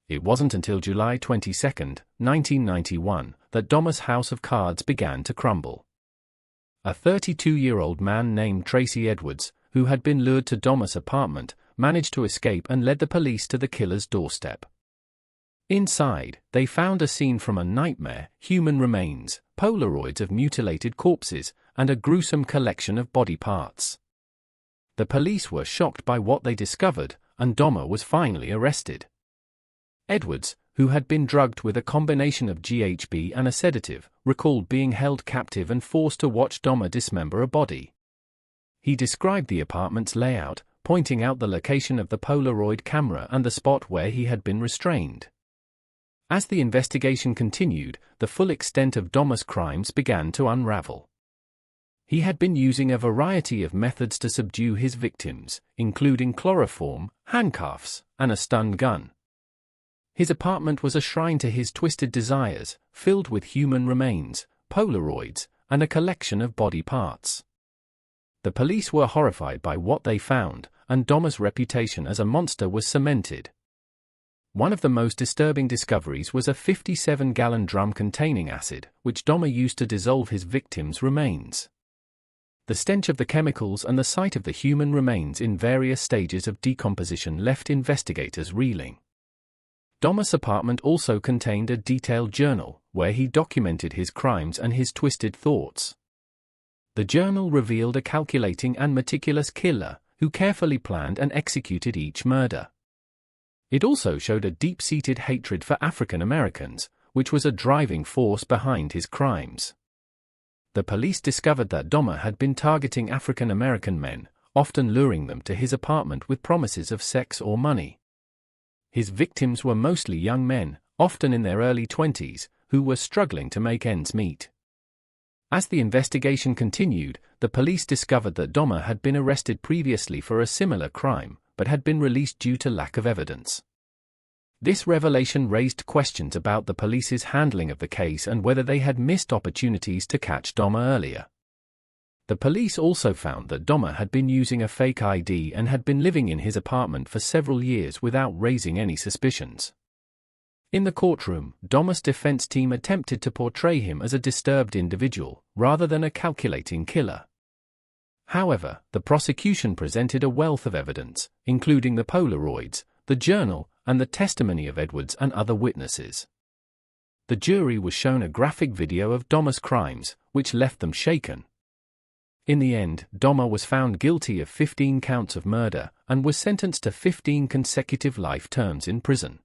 It wasn't until July 22, 1991, that Dahmer's house of cards began to crumble. A 32-year-old man named Tracy Edwards, who had been lured to Dahmer's apartment, managed to escape and led the police to the killer's doorstep. Inside, they found a scene from a nightmare: human remains, Polaroids of mutilated corpses, and a gruesome collection of body parts. The police were shocked by what they discovered, and Dahmer was finally arrested. Edwards, who had been drugged with a combination of GHB and a sedative, recalled being held captive and forced to watch Dahmer dismember a body. He described the apartment's layout, pointing out the location of the Polaroid camera and the spot where he had been restrained. As the investigation continued, the full extent of Dahmer's crimes began to unravel. He had been using a variety of methods to subdue his victims, including chloroform, handcuffs, and a stun gun. His apartment was a shrine to his twisted desires, filled with human remains, Polaroids, and a collection of body parts. The police were horrified by what they found, and Dahmer's reputation as a monster was cemented. One of the most disturbing discoveries was a 57-gallon drum containing acid, which Dahmer used to dissolve his victims' remains. The stench of the chemicals and the sight of the human remains in various stages of decomposition left investigators reeling. Dahmer's apartment also contained a detailed journal, where he documented his crimes and his twisted thoughts. The journal revealed a calculating and meticulous killer, who carefully planned and executed each murder. It also showed a deep-seated hatred for African Americans, which was a driving force behind his crimes. The police discovered that Dahmer had been targeting African American men, often luring them to his apartment with promises of sex or money. His victims were mostly young men, often in their early 20s, who were struggling to make ends meet. As the investigation continued, the police discovered that Dahmer had been arrested previously for a similar crime, but had been released due to lack of evidence. This revelation raised questions about the police's handling of the case and whether they had missed opportunities to catch Dahmer earlier. The police also found that Dahmer had been using a fake ID and had been living in his apartment for several years without raising any suspicions. In the courtroom, Dahmer's defense team attempted to portray him as a disturbed individual, rather than a calculating killer. However, the prosecution presented a wealth of evidence, including the Polaroids, the journal, and the testimony of Edwards and other witnesses. The jury was shown a graphic video of Dahmer's crimes, which left them shaken. In the end, Dahmer was found guilty of 15 counts of murder, and was sentenced to 15 consecutive life terms in prison.